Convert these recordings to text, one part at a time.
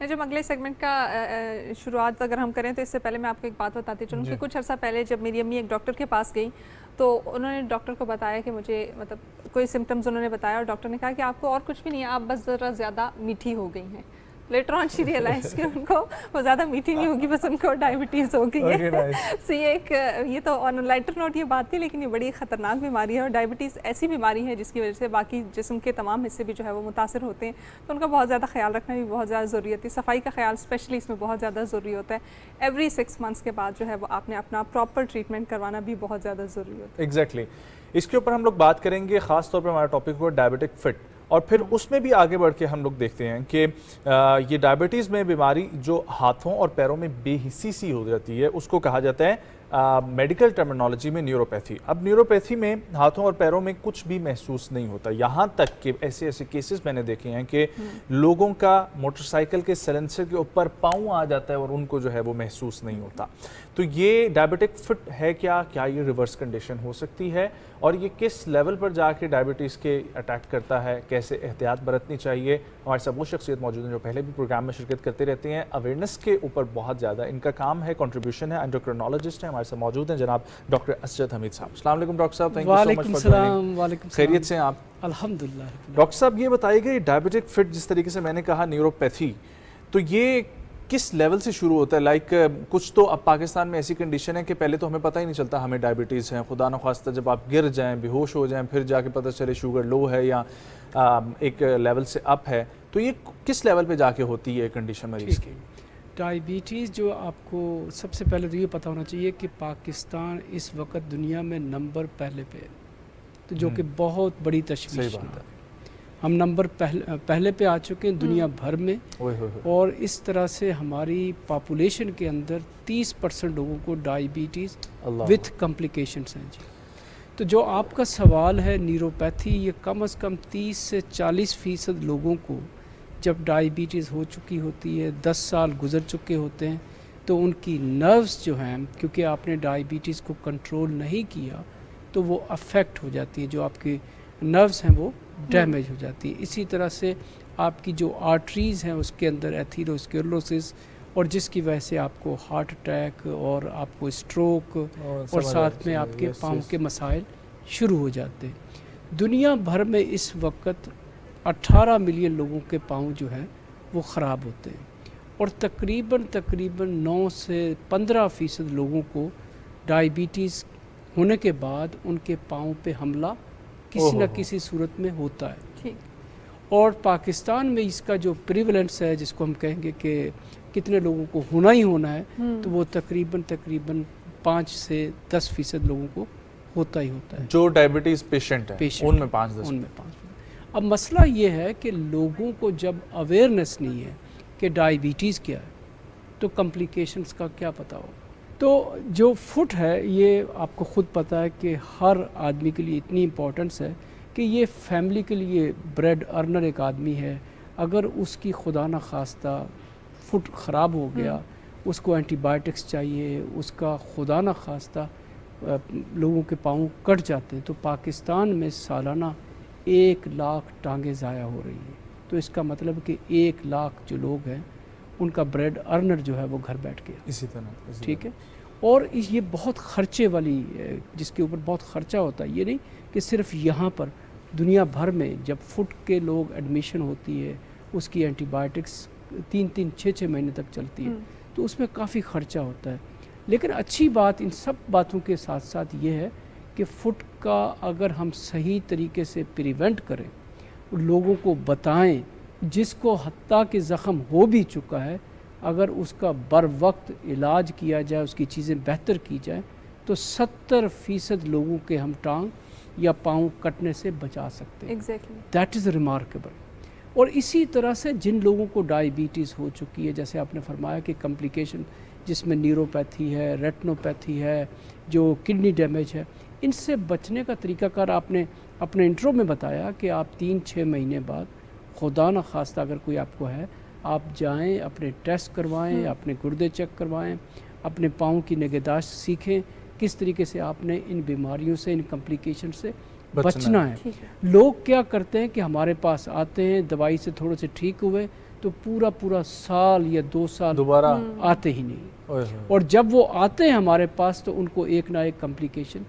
جب اگلے سیگمنٹ کا شروعات اگر ہم کریں تو اس سے پہلے میں آپ کو ایک بات بتاتی چلوں کہ کچھ عرصہ پہلے جب میری امی ایک ڈاکٹر کے پاس گئی تو انہوں نے ڈاکٹر کو بتایا کہ مجھے مطلب کوئی سمٹمز انہوں نے بتایا اور ڈاکٹر نے کہا کہ آپ کو اور کچھ بھی نہیں ہے، آپ بس ذرا زیادہ میٹھی ہو گئی ہیں. لیٹر آن شی ریئلائز کہ ان کو وہ زیادہ میٹھی نہیں ہوگی، بس ان کو ڈائبٹیز ہو گئی ہے. سو یہ تو آن لائٹر نوٹ یہ بات تھی، لیکن یہ بڑی خطرناک بیماری ہے اور ڈائبٹیز ایسی بیماری ہے جس کی وجہ سے باقی جسم کے تمام حصے بھی جو ہے وہ متاثر ہوتے ہیں. تو ان کا بہت زیادہ خیال رکھنا بھی بہت زیادہ ضروری ہوتی ہے. صفائی کا خیال اسپیشلی اس میں بہت زیادہ ضروری ہوتا ہے. ایوری 6 months کے بعد جو ہے وہ آپ نے اپنا پراپر ٹریٹمنٹ کروانا بھی بہت زیادہ ضروری ہوتا ہے. ایگزیکٹلی اس کے اوپر ہم لوگ بات کریں گے، خاص طور پر ہمارا ٹاپک ہوا ڈائبٹک فٹ، اور پھر اس میں بھی آگے بڑھ کے ہم لوگ دیکھتے ہیں کہ یہ ڈائبٹیز میں بیماری جو ہاتھوں اور پیروں میں بے حسی سی ہو جاتی ہے اس کو کہا جاتا ہے میڈیکل ٹرمینالوجی میں نیوروپیتھی. اب نیوروپیتھی میں ہاتھوں اور پیروں میں کچھ بھی محسوس نہیں ہوتا، یہاں تک کہ ایسے کیسز میں نے دیکھے ہیں کہ لوگوں کا موٹر سائیکل کے سلنسر کے اوپر پاؤں آ جاتا ہے اور ان کو جو ہے وہ محسوس نہیں ہوتا. تو یہ ڈائبٹک فٹ ہے کیا یہ ریورس کنڈیشن ہو سکتی ہے، اور یہ کس لیول پر جا کے ڈائبٹیز کے اٹیک کرتا ہے، کیسے احتیاط برتنی چاہیے؟ ہمارے ساتھ وہ شخصیت موجود ہیں جو پہلے بھی پروگرام میں شرکت کرتے رہتے ہیں، اویئرنیس کے اوپر بہت زیادہ ان کا کام ہے، کنٹریبیوشن ہے. انڈوکرینالوجسٹ ہیں، ہمارے ساتھ موجود ہیں جناب ڈاکٹر اسجد حمید صاحب. السلام علیکم ڈاکٹر صاحب، thank you so much for joining. وعلیکم خیریت سے ہیں آپ؟ الحمدللہ. ڈاکٹر صاحب یہ بتائیے کہ ڈائبٹک فٹ جس طریقے سے میں نے کہا نیوروپیتھی، تو یہ کس لیول سے شروع ہوتا ہے؟ لائک کچھ تو اب پاکستان میں ایسی کنڈیشن ہے کہ پہلے تو ہمیں پتہ ہی نہیں چلتا ہمیں ڈائبٹیز ہے، خدا نخواستہ جب آپ گر جائیں، بے ہوش ہو جائیں، پھر جا کے پتہ چلے شوگر لو ہے یا ایک لیول سے اپ ہے. تو یہ کس لیول پہ جا کے ہوتی ہے کنڈیشن مریض کی؟ ڈائبٹیز جو آپ کو سب سے پہلے تو یہ پتہ ہونا چاہیے کہ پاکستان اس وقت دنیا میں نمبر پہلے پہ ہے، تو جو کہ بہت بڑی تشویش ہے. ہم نمبر پہلے پہ آ چکے ہیں دنیا بھر میں، اور اس طرح سے ہماری پاپولیشن کے اندر 30% لوگوں کو ڈائبٹیز وتھ کمپلیکیشنز ہیں. جی تو جو آپ کا سوال ہے نیوروپیتھی، یہ کم از کم 30 سے 40% لوگوں کو جب ڈائبٹیز ہو چکی ہوتی ہے، 10 سال گزر چکے ہوتے ہیں، تو ان کی نروز جو ہیں، کیونکہ آپ نے ڈائبٹیز کو کنٹرول نہیں کیا تو وہ افیکٹ ہو جاتی ہے، جو آپ کی نروز ہیں وہ ڈیمیج ہو جاتی ہے. اسی طرح سے آپ کی جو آرٹریز ہیں اس کے اندر ایتھیروسکلیروسس، اور جس کی وجہ سے آپ کو ہارٹ اٹیک اور آپ کو اسٹروک اور ساتھ میں آپ کے پاؤں کے مسائل شروع ہو جاتے ہیں. دنیا بھر میں اس وقت 18 ملین لوگوں کے پاؤں جو ہیں وہ خراب ہوتے ہیں، اور تقریباً 9 سے 15% لوگوں کو ڈائبٹیز ہونے کے بعد ان کے پاؤں پہ حملہ کسی نہ کسی صورت میں ہوتا ہے. اور پاکستان میں اس کا جو پریولنس ہے، جس کو ہم کہیں گے کہ کتنے لوگوں کو ہونا ہی ہونا ہے، تو وہ تقریباً 5 سے 10% لوگوں کو ہوتا ہی ہوتا ہے جو ڈائبٹیز پیشنٹ ہیں، ان میں 5-10. اب مسئلہ یہ ہے کہ لوگوں کو جب اویئرنیس نہیں ہے کہ ڈائبٹیز کیا ہے تو کمپلیکیشنز کا کیا پتہ ہو. تو جو فٹ ہے یہ آپ کو خود پتہ ہے کہ ہر آدمی کے لیے اتنی امپورٹنس ہے کہ یہ فیملی کے لیے بریڈ ارنر ایک آدمی ہے. اگر اس کی خدا نہ خواستہ فٹ خراب ہو گیا، اس کو اینٹی بائیوٹکس چاہیے، اس کا خدا نہ خواستہ لوگوں کے پاؤں کٹ جاتے ہیں، تو پاکستان میں سالانہ 1 لاکھ ٹانگیں ضائع ہو رہی ہیں. تو اس کا مطلب کہ 1 لاکھ جو لوگ ہیں ان کا بریڈ ارنر جو ہے وہ گھر بیٹھ گیا. اسی طرح ٹھیک ہے. اور یہ بہت خرچے والی، جس کے اوپر بہت خرچہ ہوتا ہے. یہ نہیں کہ صرف یہاں پر، دنیا بھر میں جب فٹ کے لوگ ایڈمیشن ہوتی ہے، اس کی اینٹی بائیوٹکس 3-6 مہینے تک چلتی ہے، تو اس میں کافی خرچہ ہوتا ہے. لیکن اچھی بات ان سب باتوں کے ساتھ ساتھ یہ ہے کہ فٹ کا اگر ہم صحیح طریقے سے پریونٹ کریں، لوگوں کو بتائیں، جس کو حتیٰ کہ زخم ہو بھی چکا ہے، اگر اس کا بر وقت علاج کیا جائے، اس کی چیزیں بہتر کی جائیں، تو 70% لوگوں کے ہم ٹانگ یا پاؤں کٹنے سے بچا سکتے ہیں. That is remarkable. اور اسی طرح سے جن لوگوں کو ڈائبٹیز ہو چکی ہے، جیسے آپ نے فرمایا کہ کمپلیکیشن جس میں نیوروپیتھی ہے، ریٹنوپیتھی ہے، جو کڈنی ڈیمیج ہے، ان سے بچنے کا طریقہ کار آپ نے اپنے انٹرو میں بتایا کہ آپ 3-6 مہینے بعد خدا نہ خواستہ اگر کوئی آپ کو ہے، آپ جائیں، اپنے ٹیسٹ کروائیں، اپنے گردے چیک کروائیں، اپنے پاؤں کی نگہداشت سیکھیں، کس طریقے سے آپ نے ان بیماریوں سے، ان کمپلیکیشن سے بچنا ہے. لوگ کیا کرتے ہیں کہ ہمارے پاس آتے ہیں، دوائی سے تھوڑے سے ٹھیک ہوئے، تو پورا سال یا 2 سال دوبارہ آتے ہی نہیں، اور جب وہ آتے ہیں ہمارے پاس تو ان کو ایک نہ ایک کمپلیکیشن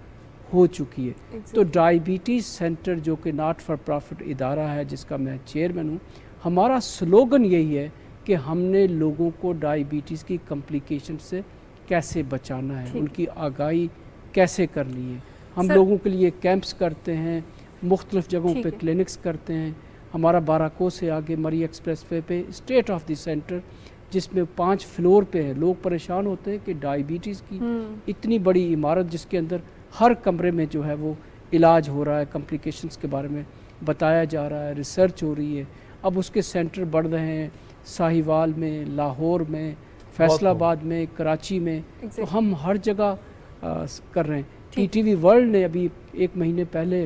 ہو چکی ہے۔ تو ڈائبٹیز سینٹر جو کہ ناٹ فار پرافٹ ادارہ ہے جس کا میں چیئرمین ہوں، ہمارا سلوگن یہی ہے کہ ہم نے لوگوں کو ڈائبٹیز کی کمپلیکیشن سے کیسے بچانا ہے، ان کی آگاہی کیسے کرنی ہے۔ ہم لوگوں کے لیے کیمپس کرتے ہیں، مختلف جگہوں پہ کلینکس کرتے ہیں۔ ہمارا باراکو سے آگے مری ایکسپریس وے پہ اسٹیٹ آف دی سینٹر جس میں 5 فلور پہ ہے۔ لوگ پریشان ہوتے ہیں کہ ڈائبٹیز کی اتنی بڑی عمارت جس کے اندر ہر کمرے میں جو ہے وہ علاج ہو رہا ہے، کمپلیکیشنز کے بارے میں بتایا جا رہا ہے، ریسرچ ہو رہی ہے۔ اب اس کے سینٹر بڑھ رہے ہیں ساہیوال میں، لاہور میں، فیصل آباد میں، کراچی میں، تو ہم ہر جگہ کر رہے ہیں۔ ٹی ٹی وی ورلڈ نے ابھی 1 مہینے پہلے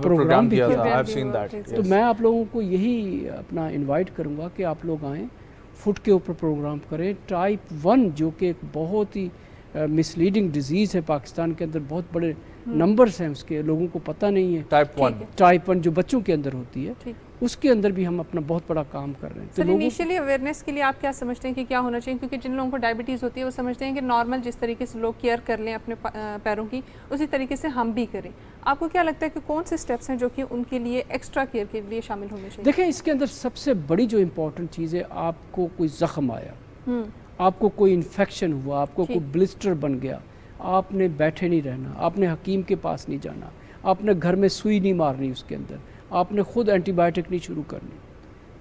پروگرام بھی کیا، تو میں آپ لوگوں کو یہی اپنا انوائٹ کروں گا کہ آپ لوگ آئیں، فوڈ کے اوپر پروگرام کریں۔ ٹائپ 1 جو کہ ایک بہت ہی مس لیڈنگ ڈیزیز ہے پاکستان کے اندر، بہت بڑے نمبرز ہیں اس کے، لوگوں کو پتہ نہیں ہے۔ ٹائپ 1 جو بچوں کے اندر ہوتی ہے، اس کے اندر بھی ہم اپنا بہت بڑا کام کر رہے ہیں۔ سر انیشیلی اویئرنیس کے لیے آپ کیا سمجھتے ہیں کہ کیا ہونا چاہیے؟ کیونکہ جن لوگوں کو ڈائبٹیز ہوتی ہے وہ سمجھتے ہیں کہ نارمل جس طریقے سے لوگ کیئر کر لیں اپنے پیروں کی، اسی طریقے سے ہم بھی کریں۔ آپ کو کیا لگتا ہے کہ کون سے سٹیپس ہیں جو کہ ان کے لیے ایکسٹرا کیئر کے لیے شامل ہونے چاہیے؟ دیکھیں، اس کے اندر سب سے بڑی جو امپورٹنٹ چیز ہے، آپ کو کوئی زخم آیا، آپ کو کوئی انفیکشن ہوا، آپ کو کوئی بلسٹر بن گیا، آپ نے بیٹھے نہیں رہنا، آپ نے حکیم کے پاس نہیں جانا، آپ نے گھر میں سوئی نہیں مارنی اس کے اندر، آپ نے خود اینٹی بائیوٹک نہیں شروع کرنی۔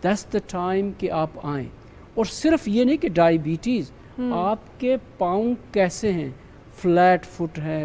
دیٹس دا ٹائم کہ آپ آئیں۔ اور صرف یہ نہیں کہ ڈائبٹیز، آپ کے پاؤں کیسے ہیں، فلیٹ فٹ ہیں،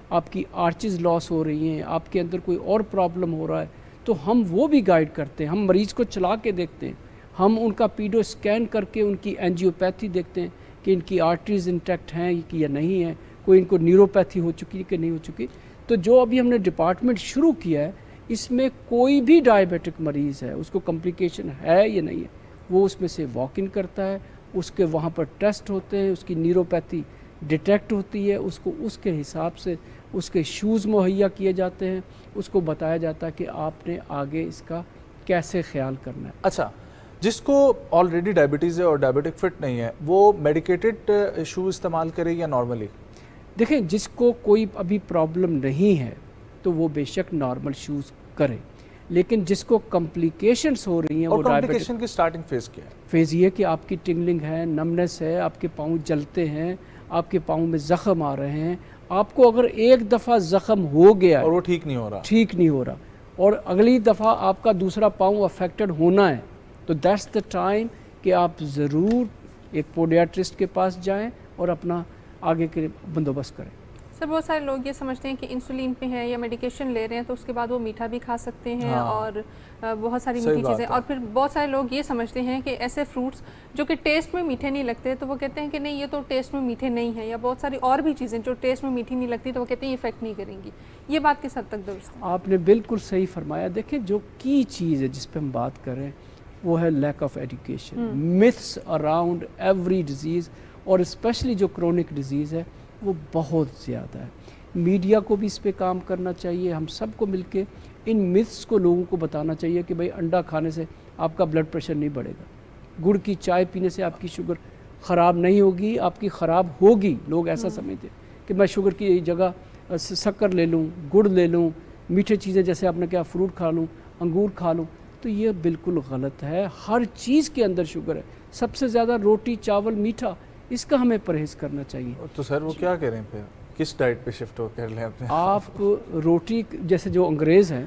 آپ کی آرچز لاس ہو رہی ہیں، آپ کے اندر کوئی اور پرابلم ہو رہا ہے، تو ہم وہ بھی گائیڈ کرتے ہیں۔ ہم مریض کو چلا کے دیکھتے ہیں، ہم ان کا پیڈو اسکین کر کے ان کی اینجیوپیتھی دیکھتے ہیں کہ ان کی آرٹریز انٹیکٹ ہیں یا نہیں ہیں، کوئی ان کو نیوروپیتھی ہو چکی کہ نہیں ہو چکی۔ تو جو ابھی ہم نے ڈپارٹمنٹ شروع کیا ہے، اس میں کوئی بھی ڈائبیٹک مریض ہے، اس کو کمپلیکیشن ہے یا نہیں ہے، وہ اس میں سے واک ان کرتا ہے، اس کے وہاں پر ٹیسٹ ہوتے ہیں، اس کی نیوروپیتھی ڈیٹیکٹ ہوتی ہے، اس کو اس کے حساب سے اس کے شوز مہیا کیے جاتے ہیں، اس کو بتایا جاتا ہے کہ آپ نے آگے اس کا کیسے خیال کرنا ہے۔ اچھا، جس کو آلریڈی ڈائبٹیز ہے اور ڈائبیٹک فٹ نہیں ہے، وہ میڈیکیٹڈ شو استعمال کرے یا نارملی؟ دیکھیں، جس کو کوئی ابھی پرابلم نہیں ہے تو وہ بے شک نارمل شوز کرے، لیکن جس کو کمپلیکیشنز ہو رہی ہیں، اور کمپلیکیشن کی سٹارٹنگ فیز کیا ہے؟ فیز یہ کہ آپ کی ٹنگلنگ ہے، نمنس ہے، آپ کے پاؤں جلتے ہیں، آپ کے پاؤں میں زخم آ رہے ہیں۔ آپ کو اگر ایک دفعہ زخم ہو گیا اور وہ ٹھیک نہیں ہو رہا اور اگلی دفعہ آپ کا دوسرا پاؤں افیکٹڈ ہونا ہے، تو دیٹس دا ٹائم کہ آپ ضرور ایک پوڈیاٹرسٹ کے پاس جائیں اور اپنا آگے کے بندوبست کریں۔ سر بہت سارے لوگ یہ سمجھتے ہیں کہ انسولین پہ ہیں یا میڈیکیشن لے رہے ہیں تو اس کے بعد وہ میٹھا بھی کھا سکتے ہیں اور بہت ساری میٹھی چیزیں، اور پھر بہت سارے لوگ یہ سمجھتے ہیں کہ ایسے فروٹس جو کہ ٹیسٹ میں میٹھے نہیں لگتے تو وہ کہتے ہیں کہ نہیں یہ تو ٹیسٹ میں میٹھے نہیں ہیں، یا بہت ساری اور بھی چیزیں جو ٹیسٹ میں میٹھی نہیں لگتی تو وہ کہتے ہیں یہ افیکٹ نہیں کریں گی۔ یہ بات کس حد تک درست ہے؟ آپ نے بالکل صحیح فرمایا۔ دیکھیں، جو کی چیز ہے جس پہ ہم بات کر رہے ہیں وہ ہے lack of education, myths around every disease, اور اسپیشلی جو کرونک ڈیزیز ہے وہ بہت زیادہ ہے۔ میڈیا کو بھی اس پہ کام کرنا چاہیے، ہم سب کو مل کے ان myths کو لوگوں کو بتانا چاہیے کہ بھائی انڈا کھانے سے آپ کا بلڈ پریشر نہیں بڑھے گا، گڑ کی چائے پینے سے آپ کی شوگر خراب نہیں ہوگی، آپ کی خراب ہوگی۔ لوگ ایسا سمجھتے کہ میں شوگر کی جگہ شکر لے لوں، گڑ لے لوں، میٹھے چیزیں جیسے آپ نے کہا فروٹ کھا لوں، انگور کھا لوں، تو یہ بالکل غلط ہے۔ ہر چیز کے اندر شوگر ہے، سب سے زیادہ روٹی چاول میٹھا، اس کا ہمیں پرہیز کرنا چاہیے۔ تو سر وہ کیا کریں پھر، کس ڈائٹ پہ شفٹ ہو کر لیں اپنے؟ آپ روٹی جیسے جو انگریز ہیں،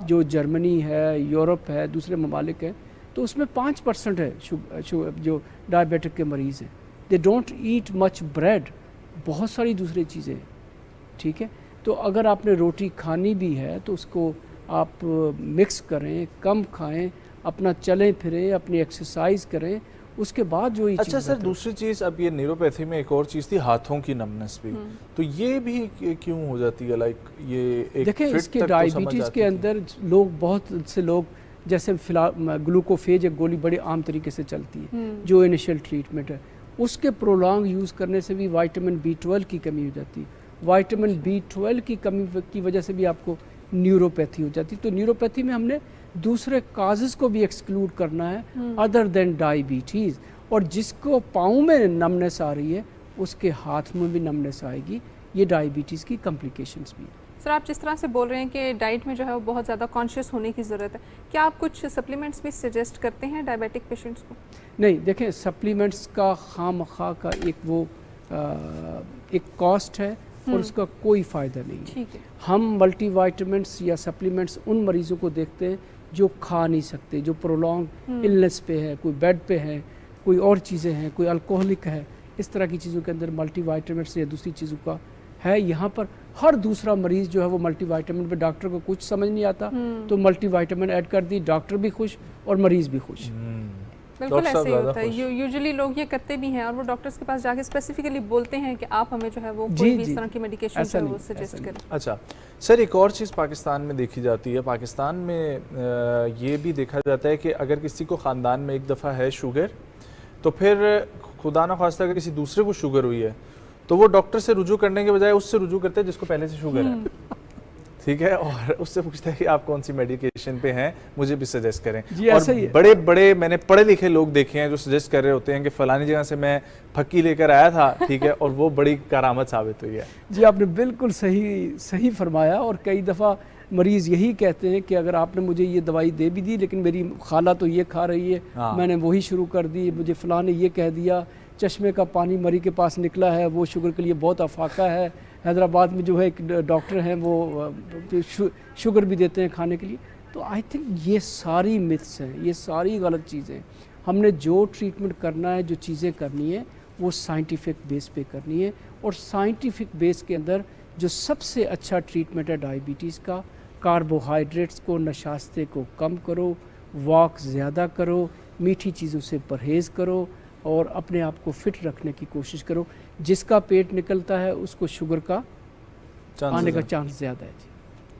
جو جرمنی ہے، یورپ ہے، دوسرے ممالک ہیں، تو اس میں 5% ہے جو ڈائبیٹک کے مریض ہیں۔ They don't eat much bread, بہت ساری دوسری چیزیں ہیں، ٹھیک ہے۔ تو اگر آپ نے روٹی کھانی بھی ہے تو اس کو آپ مکس کریں، کم کھائیں، اپنا چلیں پھریں، اپنی ایکسرسائز کریں، اس کے بعد جو یہ اچھا سر، دوسری چیز اب یہ نیوروپیتھی میں ایک اور چیز تھی ہاتھوں کی نمنس بھی، تو یہ بھی کیوں ہو جاتی ہے؟ لائک یہ ایک دیکھیں، اس کے ڈائبٹیز کے اندر لوگ، بہت سے لوگ جیسے گلوکوفیج ایک گولی بڑے عام طریقے سے چلتی ہے جو انیشل ٹریٹمنٹ ہے، اس کے پرولانگ یوز کرنے سے بھی وائٹامن B12 کی کمی ہو جاتی ہے۔ وائٹامن B12 کی کمی کی وجہ سے بھی آپ کو نیوروپیتھی ہو جاتی ہے۔ تو نیوروپیتھی میں ہم نے دوسرے کازز کو بھی ایکسکلوڈ کرنا ہے ادر دین ڈائیبٹیز. اور جس کو پاؤں میں نمنس آ رہی ہے اس کے ہاتھ میں بھی نمنس آئے گی. یہ ڈائیبٹیز کی کمپلیکیشنز بھی ہیں. سر آپ جس طرح سے بول رہے ہیں کہ ڈائٹ میں جو ہے وہ بہت زیادہ کانشیس ہونے کی ضرورت ہے, کیا آپ کچھ سپلیمنٹس بھی سجیسٹ کرتے ہیں ڈائبیٹک پیشنٹس کو؟ نہیں, دیکھیں سپلیمنٹس کا خواہ مخواہ کا ایک کاسٹ ہے اور اس کا کوئی فائدہ نہیں ہے. ٹھیک ہے. ہم ملٹی وائٹامنٹس یا سپلیمنٹس ان مریضوں کو دیکھتے ہیں جو کھا نہیں سکتے, جو پرولونگ النس پہ ہے, کوئی بیڈ پہ ہے, کوئی اور چیزیں ہیں, کوئی الکوہلک ہے. اس طرح کی چیزوں کے اندر ملٹی وائٹامنٹس یا دوسری چیزوں کا ہے. یہاں پر ہر دوسرا مریض جو ہے وہ ملٹی وائٹامن پہ ڈاکٹر کو کچھ سمجھ نہیں آتا تو ملٹی وائٹامن ایڈ کر دی, ڈاکٹر بھی خوش اور مریض بھی خوش. بالکل ایسے ہی ہوتا ہے. یوزلی لوگ یہ کرتے بھی ہیں اور وہ ڈاکٹرز کے پاس جا کے اسپیسیفکلی بولتے ہیں کہ آپ ہمیں جو ہے وہ کوئی بھی اس طرح کی میڈیکیشن جو ہے وہ سجیسٹ کریں. اچھا سر, ایک اور چیز پاکستان میں دیکھی جاتی ہے. پاکستان میں یہ بھی دیکھا جاتا ہے کہ اگر کسی کو خاندان میں ایک دفعہ ہے شوگر تو پھر خدا نہ خواستہ اگر کسی دوسرے کو شوگر ہوئی ہے تو وہ ڈاکٹر سے رجوع کرنے کے بجائے اس سے رجوع کرتے ہیں جس کو پہلے سے شوگر ہے. ٹھیک ہے, اور اس سے پوچھتا ہے کہ آپ کون سی میڈیکیشن پہ ہیں, مجھے بھی سجیسٹ کریں. اور بڑے بڑے میں نے پڑھے لکھے لوگ دیکھے ہیں جو سجیسٹ کر رہے ہوتے ہیں کہ فلانی جگہ سے میں پھکی لے کر آیا تھا, ٹھیک ہے, اور وہ بڑی کارآمد ثابت ہوئی ہے. جی آپ نے بالکل صحیح فرمایا. اور کئی دفعہ مریض یہی کہتے ہیں کہ اگر آپ نے مجھے یہ دوائی دے بھی دی لیکن میری خالہ تو یہ کھا رہی ہے, میں نے وہی شروع کر دی, مجھے فلاں نے یہ کہہ دیا, چشمے کا پانی مری کے پاس نکلا ہے, وہ شوگر کے لیے بہت افاقہ ہے. حیدرآباد میں جو ہے ایک ڈاکٹر ہیں وہ شوگر بھی دیتے ہیں کھانے کے لیے. تو آئی تھنک یہ ساری متھس ہیں, یہ ساری غلط چیزیں. ہم نے جو ٹریٹمنٹ کرنا ہے, جو چیزیں کرنی ہے وہ سائنٹیفک بیس پہ کرنی ہے. اور سائنٹیفک بیس کے اندر جو سب سے اچھا ٹریٹمنٹ ہے ڈائیبٹیز کا, کاربوہائیڈریٹس کو, نشاستے کو کم کرو, واک زیادہ کرو, میٹھی چیزوں سے پرہیز کرو اور اپنے آپ کو فٹ رکھنے کی کوشش کرو. جس کا پیٹ نکلتا ہے اس کو شوگر کا آنے کا چانس زیادہ ہے. جی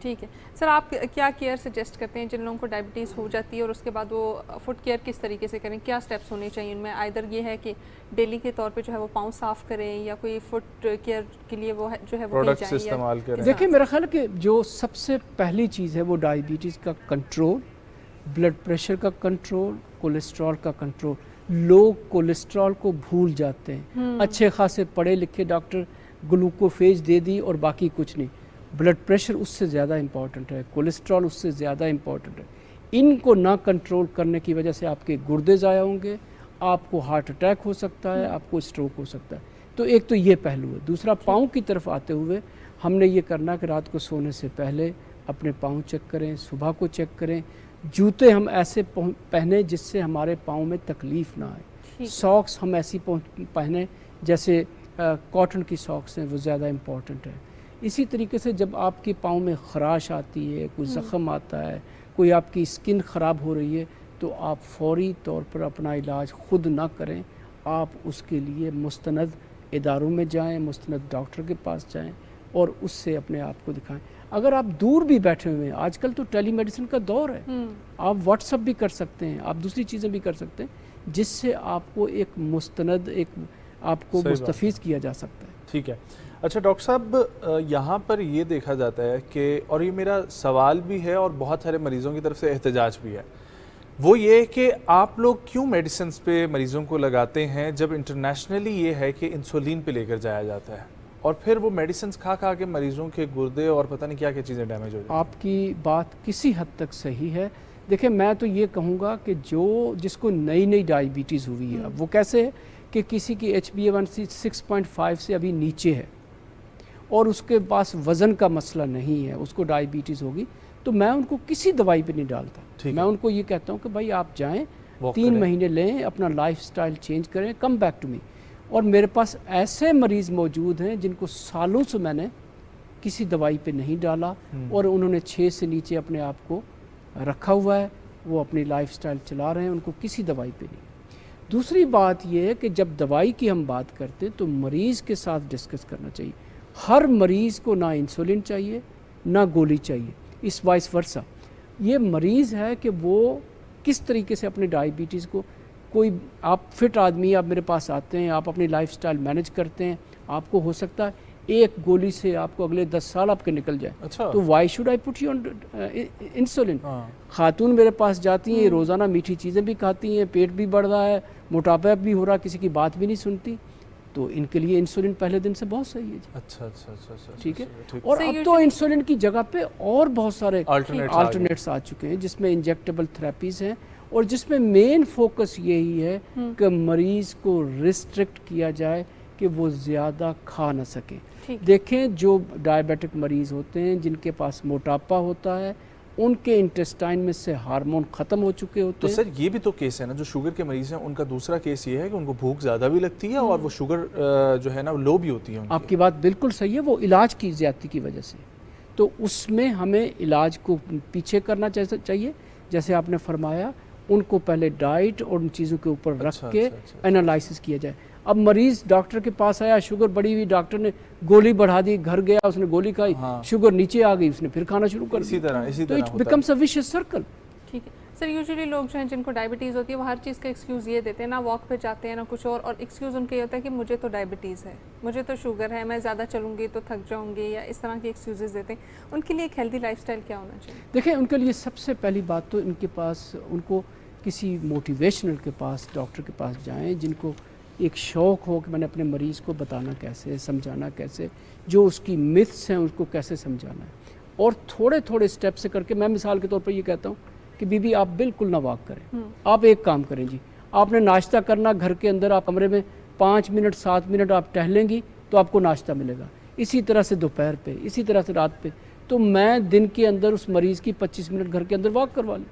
ٹھیک ہے. سر آپ کیا کیئر سجیسٹ کرتے ہیں جن لوگوں کو ڈائبٹیز ہو جاتی ہے اور اس کے بعد وہ فوڈ کیئر کس طریقے سے کریں, کیا سٹیپس ہونے چاہیے ان میں؟ آئدر یہ ہے کہ ڈیلی کے طور پہ جو ہے وہ پاؤں صاف کریں یا کوئی فوڈ کیئر کے لیے وہ جو ہے وہ پروڈکٹس استعمال کریں. دیکھیں میرا خیال ہے کہ جو سب سے پہلی چیز ہے وہ ڈائبٹیز کا کنٹرول, بلڈ پریشر کا کنٹرول, کولیسٹرول کا کنٹرول. لوگ کولیسٹرول کو بھول جاتے ہیں. اچھے خاصے پڑھے لکھے ڈاکٹر گلوکوفیج دے دی اور باقی کچھ نہیں. بلڈ پریشر اس سے زیادہ امپورٹنٹ ہے, کولیسٹرول اس سے زیادہ امپورٹنٹ ہے. ان کو نہ کنٹرول کرنے کی وجہ سے آپ کے گردے ضائع ہوں گے, آپ کو ہارٹ اٹیک ہو سکتا ہے, آپ کو اسٹروک ہو سکتا ہے. تو ایک تو یہ پہلو ہے. دوسرا, پاؤں کی طرف آتے ہوئے ہم نے یہ کرنا کہ رات کو سونے سے پہلے اپنے پاؤں چیک کریں, صبح کو چیک کریں. جوتے ہم ایسے پہنیں جس سے ہمارے پاؤں میں تکلیف نہ آئے. ساکس ہم ایسی پہنیں جیسے کاٹن کی ساکس ہیں, وہ زیادہ امپورٹنٹ ہے. اسی طریقے سے جب آپ کے پاؤں میں خراش آتی ہے, کوئی زخم آتا ہے, کوئی آپ کی اسکن خراب ہو رہی ہے, تو آپ فوری طور پر اپنا علاج خود نہ کریں. آپ اس کے لیے مستند اداروں میں جائیں, مستند ڈاکٹر کے پاس جائیں اور اس سے اپنے آپ کو دکھائیں. اگر آپ دور بھی بیٹھے ہوئے ہیں, آج کل تو ٹیلی میڈیسن کا دور ہے, آپ واٹس اپ بھی کر سکتے ہیں, آپ دوسری چیزیں بھی کر سکتے ہیں جس سے آپ کو ایک مستند آپ کو مستفیض کیا جا سکتا ہے. ٹھیک ہے. اچھا ڈاکٹر صاحب, یہاں پر یہ دیکھا جاتا ہے کہ, اور یہ میرا سوال بھی ہے اور بہت سارے مریضوں کی طرف سے احتجاج بھی ہے, وہ یہ کہ آپ لوگ کیوں میڈیسنز پہ مریضوں کو لگاتے ہیں جب انٹرنیشنلی یہ ہے کہ انسولین پہ لے کر جایا جاتا ہے, اور پھر وہ میڈیسنز کھا کے مریضوں کے گردے اور پتہ نہیں کیا کیا چیزیں ڈیمیج ہو جاتی ہیں. آپ کی بات کسی حد تک صحیح ہے. دیکھیں میں تو یہ کہوں گا کہ جس کو نئی ڈائیبٹیز ہوئی ہے, وہ کیسے ہے کہ کسی کی HbA1c 6.5 سے ابھی نیچے ہے اور اس کے پاس وزن کا مسئلہ نہیں ہے, اس کو ڈائیبٹیز ہوگی, تو میں ان کو کسی دوائی پہ نہیں ڈالتا. میں ان کو یہ کہتا ہوں کہ بھائی آپ جائیں, 3 مہینے لیں, اپنا لائف سٹائل چینج کریں, کم بیک ٹو می. اور میرے پاس ایسے مریض موجود ہیں جن کو سالوں سے میں نے کسی دوائی پہ نہیں ڈالا اور انہوں نے 6 سے نیچے اپنے آپ کو رکھا ہوا ہے, وہ اپنی لائف سٹائل چلا رہے ہیں, ان کو کسی دوائی پہ نہیں. دوسری بات یہ ہے کہ جب دوائی کی ہم بات کرتے ہیں تو مریض کے ساتھ ڈسکس کرنا چاہیے. ہر مریض کو نہ انسولین چاہیے نہ گولی چاہیے, اس وائس ورسا. یہ مریض ہے کہ وہ کس طریقے سے اپنی ڈائیبٹیز کو, کوئی آپ فٹ آدمی آپ میرے پاس آتے ہیں, آپ اپنی لائف سٹائل مینج کرتے ہیں, آپ کو ہو سکتا ہے ایک گولی سے آپ کو اگلے 10 سال آپ کے نکل جائے. اچھا. تو why should I put you on insulin. خاتون میرے پاس جاتی ہیں روزانہ میٹھی چیزیں بھی کھاتی ہیں, پیٹ بھی بڑھ رہا ہے, موٹاپا بھی ہو رہا, کسی کی بات بھی نہیں سنتی, تو ان کے لیے انسولین پہلے دن سے بہت صحیح ہے جی. اچھا اچھا اچھا. ٹھیک ہے. اور اب تو انسولین کی جگہ پہ اور بہت سارے آلٹرنیٹس آ چکے ہیں جس میں انجیکٹیبل تھراپیز ہیں, اور جس میں مین فوکس یہی ہے کہ مریض کو ریسٹرکٹ کیا جائے کہ وہ زیادہ کھا نہ سکیں. دیکھیں جو ڈائبیٹک مریض ہوتے ہیں جن کے پاس موٹاپا ہوتا ہے, ان کے انٹسٹائن میں سے ہارمون ختم ہو چکے ہوتے ہیں. تو سر یہ بھی تو کیس ہے نا, جو شوگر کے مریض ہیں ان کا دوسرا کیس یہ ہے کہ ان کو بھوک زیادہ بھی لگتی ہے اور وہ شوگر جو ہے نا لو بھی ہوتی ہے. آپ کی بات بالکل صحیح ہے, وہ علاج کی زیادتی کی وجہ سے. تو اس میں ہمیں علاج کو پیچھے کرنا چاہیے, جیسے آپ نے فرمایا, ان کو پہلے ڈائٹ اور ان چیزوں کے اوپر رکھ کے انالائسس کیا جائے. اب مریض ڈاکٹر کے پاس آیا, شوگر بڑھی ہوئی, ڈاکٹر نے گولی بڑھا دی, گھر گیا, اس نے گولی کھائی, شوگر نیچے آ گئی, اس نے پھر کھانا شروع کر دیا. تو it becomes a vicious circle. ٹھیک ہے سر. یوزلی لوگ جو ہیں جن کو ڈائبٹیز ہوتی ہے وہ ہر چیز کا ایکسکیوز یہ دیتے ہیں, نہ واک پہ جاتے ہیں نہ کچھ اور ایکسکیوز ان کا یہ ہوتا ہے کہ مجھے تو ڈائبٹیز ہے, مجھے تو شوگر ہے, میں زیادہ چلوں گی تو تھک جاؤں گی, یا اس طرح کے ایکسکیوزز دیتے ہیں. ان کے لیے ایک ہیلدی لائف اسٹائل کیا ہونا چاہیے؟ دیکھیں ان کے لیے سب سے پہلی بات تو ان کے پاس, ان کو کسی موٹیویشنل کے پاس, ڈاکٹر کے پاس جائیں جن کو ایک شوق ہو کہ میں نے اپنے مریض کو بتانا کیسے, سمجھانا کیسے, جو اس کی متھس ہیں اس کو کیسے سمجھانا ہے. اور تھوڑے تھوڑے اسٹیپ سے کر کے, میں مثال کے طور پر یہ کہتا ہوں کہ بی بی آپ بالکل نہ واک کریں, آپ ایک کام کریں جی, آپ نے ناشتہ کرنا گھر کے اندر, آپ کمرے میں 5 منٹ 7 منٹ آپ ٹہلیں گی تو آپ کو ناشتہ ملے گا. اسی طرح سے دوپہر پہ, اسی طرح سے رات پہ. تو میں دن کے اندر اس مریض کی 25 منٹ گھر کے اندر واک کروا لوں.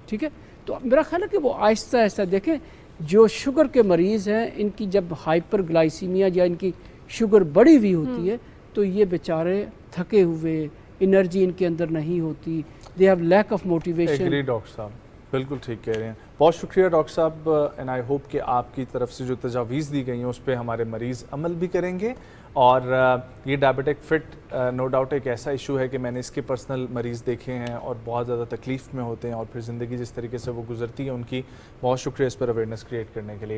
ٹھیک ہے. تو میرا خیال ہے کہ وہ آہستہ آہستہ, دیکھیں جو شوگر کے مریض ہیں ان کی جب ہائپر گلائسیمیا یا ان کی شوگر بڑی ہوئی ہوتی ہے تو یہ بیچارے تھکے ہوئے, انرجی ان کے اندر نہیں ہوتی, they have lack of motivation. Agree doctor صاحب, بالکل ٹھیک کہہ رہے ہیں. بہت شکریہ ڈاکٹر صاحب, اینڈ آئی ہوپ کہ آپ کی طرف سے جو تجاویز دی گئی ہیں اس پہ ہمارے مریض عمل بھی کریں گے. اور یہ ڈائبٹک فٹ نو ڈاؤٹ ایک ایسا ایشو ہے کہ میں نے اس کے پرسنل مریض دیکھے ہیں اور بہت زیادہ تکلیف میں ہوتے ہیں, اور پھر زندگی جس طریقے سے وہ گزرتی ہے ان کی. بہت شکریہ اس پر اویئرنیس کریٹ کرنے کے لیے.